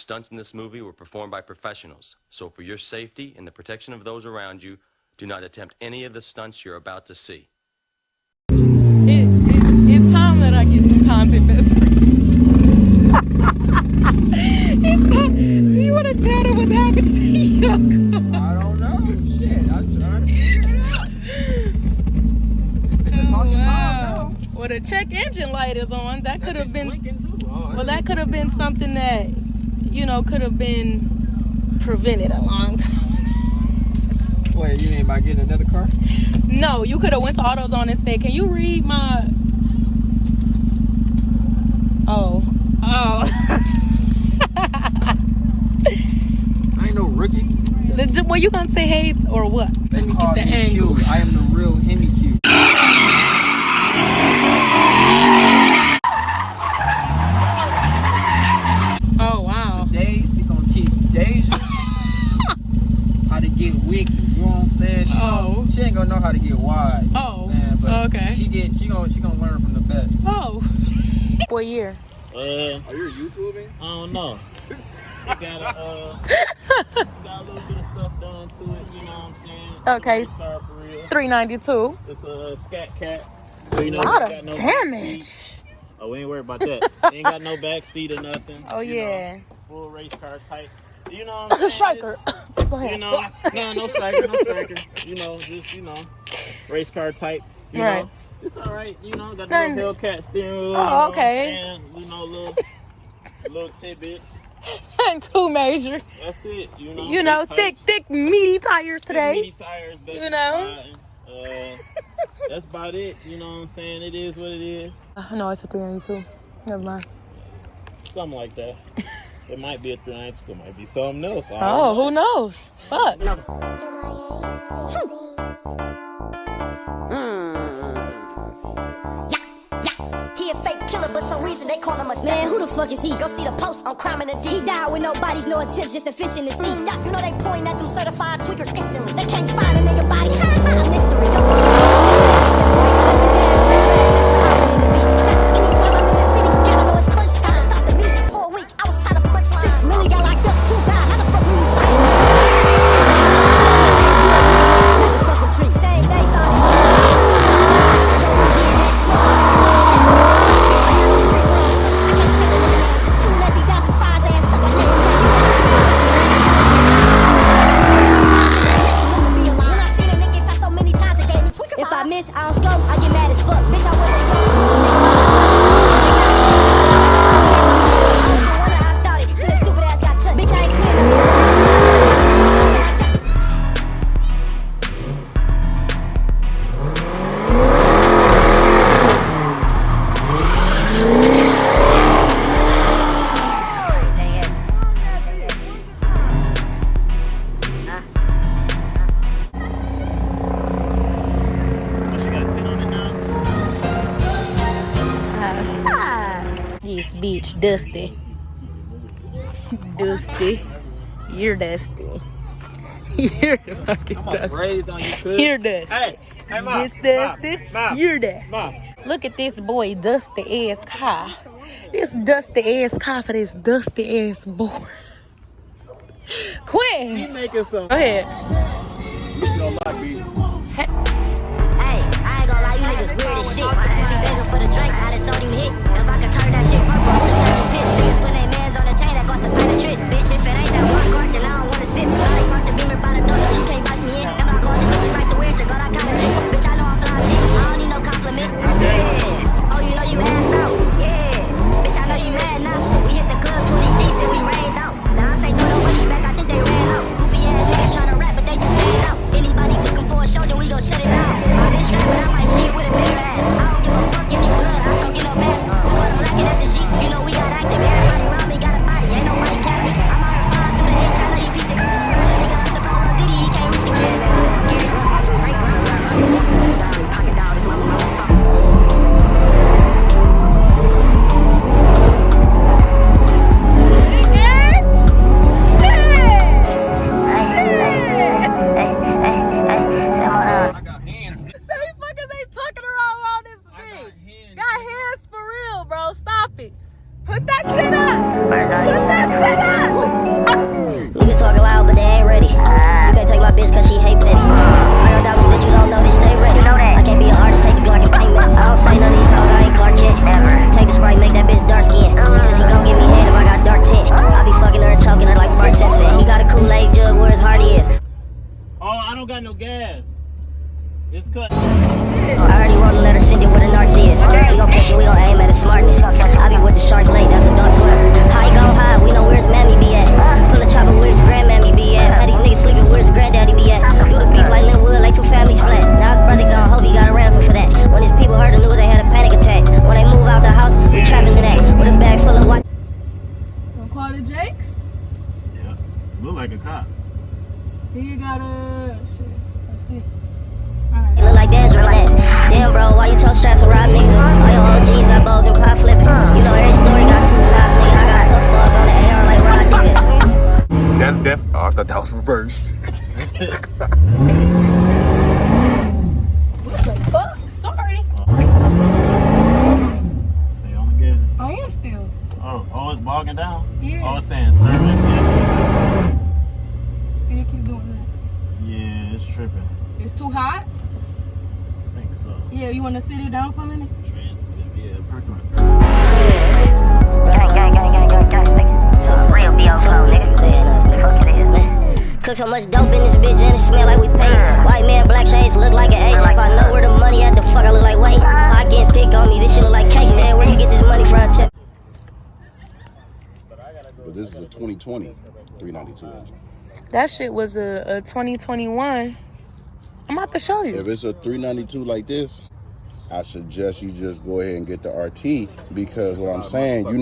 stunts in this movie were performed by professionals, so for your safety and the protection of those around you, do not attempt any of the stunts you're about to see. It's time that I get some content, best friend. It's time. Do you want to tell them what's happening to you? I don't know. Shit, I'm trying to figure it out. It's a talking time now. Well, the check engine light is on. That could have been. Oh, Well, that could have been something that, you know, could have been prevented a long time. Wait, you mean by getting another car? No, you could have went to AutoZone and said, "Can you read my?" Oh. I ain't no rookie. Well, you gonna say hey or what? Let me get the angle. I am the real Hemi Q. Oh wow. Today we gonna teach DaJah how to get wicked. You know what I'm saying? She ain't gonna know how to get wide. Oh. Man, but Okay. She gonna learn from the best. Oh. What year? Are you YouTubing? I don't know. Got a little bit of stuff done to it, you know what I'm saying? Okay. Start for real. 392. It's a SCATPACK. So, you know, A lot of no damage. Oh, we ain't worried about that. Ain't got no back seat or nothing. Oh, yeah. Know, full race car type. You know what I'm saying? Striker. Go ahead. You know, no striker. You know, just, you know, race car type. You know, it's all right. You know, got the little Hellcat steering wheel. Oh, okay. You know, little tidbits. And 2 major. That's it. You know, thick, meaty tires today. Meaty tires. You know. That's about it. You know what I'm saying? It is what it is. No, it's a 392. Never mind. Something like that. It might be a 392. It might be something else. Oh, who knows? Fuck. He a fake killer, but some reason they call him a man. Who the fuck is he? Go see the post on crime in the D. He died with no bodies, no attempts, just a fish in the sea. You know they point at them certified tweakers instantly. They can't find a nigga body. A mystery. Anytime I'm in the city, gotta know it's crunch time. Stop the music for a week. I was tired of punchline. 6 million got locked up, 2 died. How the fuck we retired? Smack the fucking tree. Same day, thought if I miss, I don't scope, I get mad as fuck. Bitch, I wasn't young. I was the one that I started, till that stupid ass got touched. Bitch, I ain't clear. This bitch dusty. Dusty. You're dusty. You're fucking dusty. You're dusty. Hey, Mom. This dusty. Mom. You're dusty. Mom. Look at this boy, dusty ass car. This dusty ass car for this dusty ass boy. Quinn. You making some. Go ahead. Hey, I ain't gonna lie, you niggas weird as shit. If he begging for the drink, I done sold him hit. If I could turn that shit purple, I would've served him piss. Niggas put their mans on the chain, that cost a pint of tris. Bitch, if it ain't that one cart, then I don't wanna sit. I park the beamer by the door, no, you can't box me in. And my cars, it look just like the weird strip, God, I kinda drink. Bitch, I know I'm fly shit, I don't need no compliment. Oh, you know you asked out. Bitch, I know you mad now. We hit the club 20 deep, then we rained out. Now I say throw the money back, I think they ran out. Goofy ass niggas tryna rap, but they too fanned out. Anybody looking for a show, then we gon' shut it down. My bitch strapped, but I might cheat with a bigger ass. I don't give a fuck if you blood, I don't get no pass. We caught them lacking at the Jeep, you know we got active. Everybody around me got a body, ain't nobody capping. I'm out here flying through the H, I know you peeped it. Nigga off the phone on Diddy, he can't reach again. Scary, break ground, pocket dog, this my motherfucker. Got hands for real, bro. Stop it. Put that shit up. Put that shit up. sharks late, that's a dog swim. High gon' high, we know where's mammy be at. Pull a chopper, where's grandmammy be at? How these niggas sleeping, where's granddaddy be at? Do the beef like Linwood, like 2 families flat. Now his brother gone, hope he got a ransom for that. When his people heard the news, they had a panic attack. When they move out the house, we trapping in that. With a bag full of white. Wanna call it Jake's? Yeah. Look like a cop. Here you got a shit. Let's see. It look like DaJah Rene. Damn, bro, why you toe straps and rob niggas? All your OGs got balls and pot flipping. You know every story got 2 sides, nigga. I got puff balls on the AR like Rod Nigga. That's def. Oh, I thought that was reversed. What the fuck? Sorry. Stay on the gas. I am still. Oh, it's bogging down? Yeah. Oh, it's saying service. See, you keep doing that. Yeah, it's tripping. It's too hot? I think so. Yeah, you want to sit it down for a minute? Transitive, yeah, parking lot. For real, B.O. flow, nigga. Cook so much dope in this bitch and it smell like we paid. White man, black shades, look like an agent. If I know where the money at, the fuck I look like wait. I get thick on me, this shit look like cake. Said where you get this money from? But this is a 2020 392 engine. That shit was a 2021. I'm about to show you. If it's a 392 like this, I suggest you just go ahead and get the RT, because what I'm saying, you're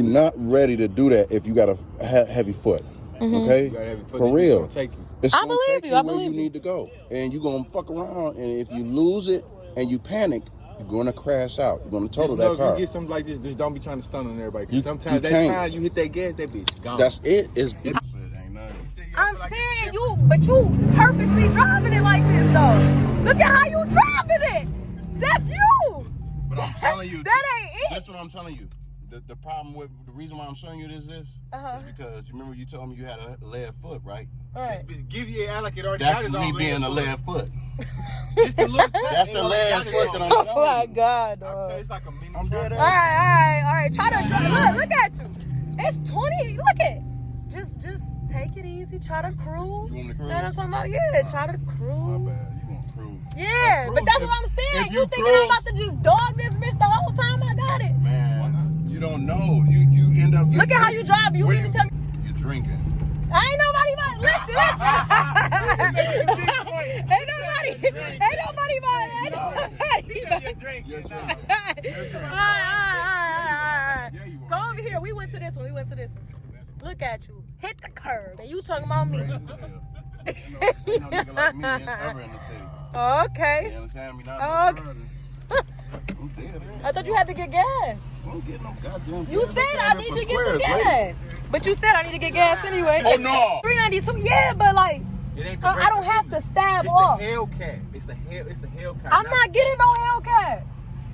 not ready to do that if you got a heavy foot. Okay, for real. It's gonna take you where you need to go, and you're gonna fuck around, and if you lose it and you panic, you're gonna crash out. You're gonna total that car. If you get something like this, just don't be trying to stun on everybody. Cause sometimes that time you hit that gas, that bitch gone. That's it. I'm saying but you purposely driving it like this though. Look at how you driving it. That's you. But I'm telling you, that ain't it. That's what I'm telling you. The problem with the reason why I'm showing you this is because you remember you told me you had a lead foot, right? Right. This bitch give you an like it already. That's me being a lead foot. Just a little That's the lead foot that I'm telling you. Oh my God, I'm dog. saying it's like a mini. I'm dead All ass. right. Try to drive. Look at you. It's 20. Look at. Just take it easy. Try to cruise. You want me to cruise? That's what I'm talking about. Yeah, try to cruise. My bad. You want to cruise? Yeah, but that's what I'm saying. You thinking I'm about to just dog this bitch the whole time? I got it. Man, you don't know. You end up. Look at how you drive. You even tell me. You're drinking. I ain't nobody about. Listen. Ain't nobody about. Alright. Go over here. We went to this one. Look at you. Hit the curb. And you talking about me. Ain't no nigga like me ever in the city. Okay. You understand me? Not Okay. I'm dead. I thought you had to get gas. I don't get no goddamn. You said I need to get some gas. But you said I need to get gas anyway. Oh no. 392. Yeah, but like It ain't the I don't have to stab it's off. the Hellcat. It's a Hellcat. I'm not getting no Hellcat.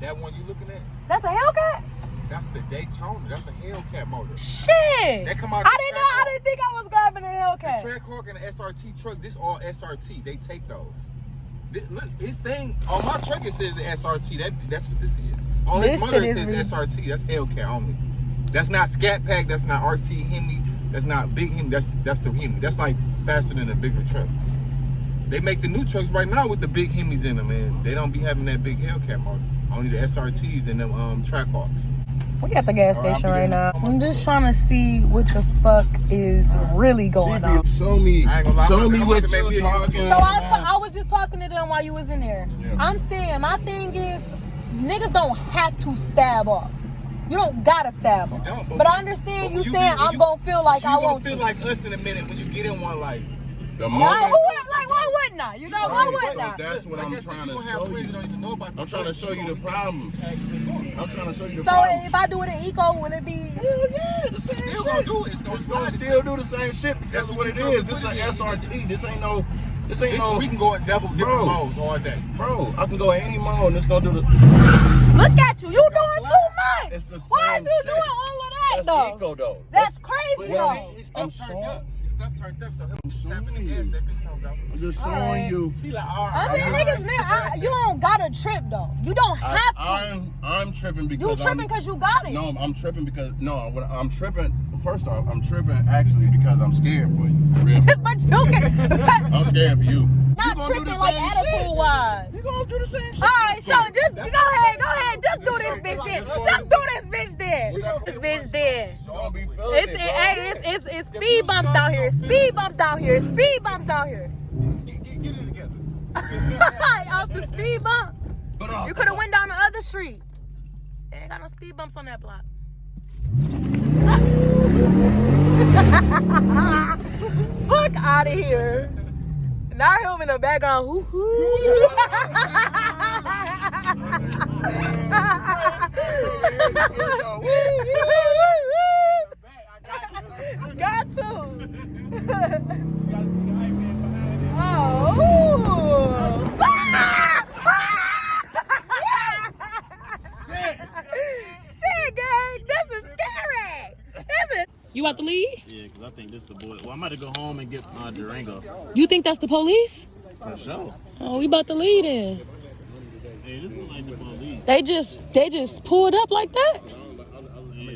That one you looking at? That's a Hellcat? That's the Daytona. That's a Hellcat motor. Shit. That come out. I didn't think I was grabbing a Hellcat. The Trackhawk and the SRT truck. This all SRT. They take those. Look, his thing on my truck it says the SRT. That's what this is. On his motor it says SRT. That's Hellcat only. That's not SCATPACK. That's not RT Hemi. That's not big Hemi. That's the Hemi. That's like faster than a bigger truck. They make the new trucks right now with the big Hemis in them, and they don't be having that big Hellcat motor. Only the SRTs and them Trackhawks. We at the gas station right now. I'm just trying to see what the fuck is really going on. Show me what you're talking So I was just talking to them while you was in there. Yeah. I'm saying my thing is niggas don't have to stab off. You don't gotta stab off. But I understand you saying I'm gonna feel like I want to. You gonna feel like us in a minute when you get in one like. The why wouldn't I? You know, why wouldn't I? That's what I'm trying to show you. I'm trying to show you the problem. So if I do it in eco, will it be? Yeah, the same shit. It's gonna still do the same shit because that's what it is. This is an SRT. This ain't no. We can go in different modes all day. Bro, I can go in any mode and it's gonna do the. Look at you. You doing too much. It's the same Why is you shit. doing all of that That's though? eco though. That's crazy though. I'm showing. Stuff turned up, so him tapping the gas, that bitch comes out. I'm just showing you. See, like, I'm saying niggas, you don't gotta trip though. You don't have to. I'm tripping because You tripping because you got it. No, I'm tripping because I'm tripping. First off, I'm tripping actually because I'm scared for you. For real. But you can. I'm scared for you. not tripping like attitude-wise. You gonna do the same shit? All right, so just go ahead. Just do this bitch then. Just do this bitch then. This bitch then. Don't be feeling It's speed bumps down here. Speed bumps down here. Speed bumps down here. Get it together. Off the speed bump. You could have went down the other street. They ain't got no speed bumps on that block. Fuck out of here. Now him in the background. Got to. Oh. Shit, gang. This is scary. You about to leave? Yeah, because I think this is the boy. Well, I'm about to go home and get Durango. You think that's the police? For sure. Oh, we about to leave then. Hey, this look like the police. They just pulled up like that? Yeah.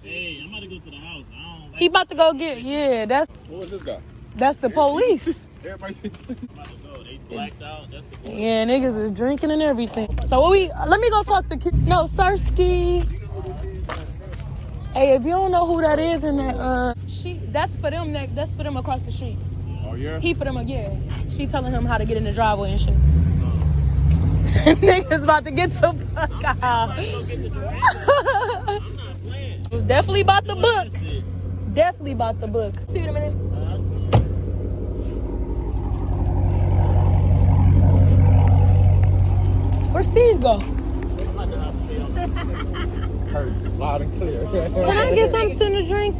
Hey, I'm about to go to the house. He about to go get, that's What was this guy? that's the police. Everybody I'm about to go. They blacked out. That's the police. Yeah, niggas is drinking and everything. So let me go talk to, no, Sirski. Hey, if you don't know who that is in that, that's for them across the street. Oh, yeah? He for them, yeah. She telling him how to get in the driveway and shit. Niggas about to get the fuck out. It was definitely about the book. Definitely about the book. See you in a minute. Where Steve go? Loud and clear. Can I get something to drink?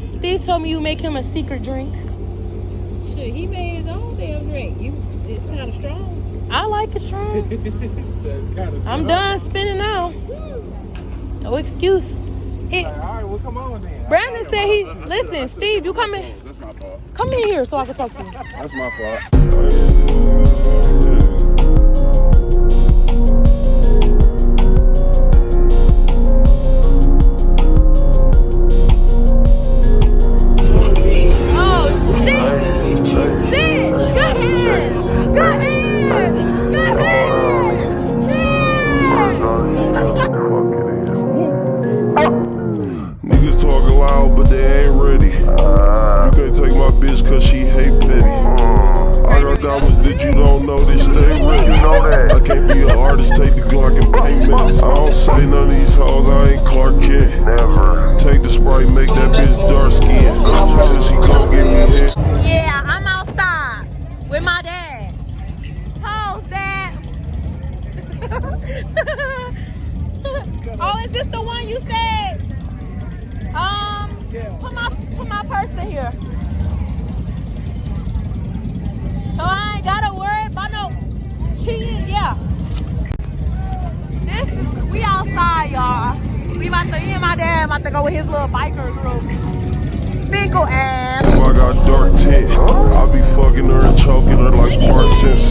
Steve told me you make him a secret drink. Shit, he made his own damn drink. It's kind of strong. I like it strong. I'm done spinning now. No excuse. All right, well, come on then. Brandon said listen, Steve, you come in. That's my fault. Come in here so I can talk to you. That's my fault. Oh, shit. Shit. Go ahead. Go ahead. Go ahead. Niggas talking loud, but they ain't ready. You can't take my bitch cause she hate petty. I got diamonds that you don't know, they stay ready. I can't be an artist, take the Glock and pay minutes. I don't say none of these hoes, I ain't Clark Kent. Take the Sprite, make that bitch dark skin. Since she come give me head. Yeah, I'm outside with my dad. Pause, Dad. Oh, is this the one you said? Put my purse in here. So I ain't gotta worry about no cheating. Yeah. We outside, y'all. Me and my dad about to go with his little biker group. Finkle ass. I got dark tint, I be fucking her and choking her like Bart Simpson.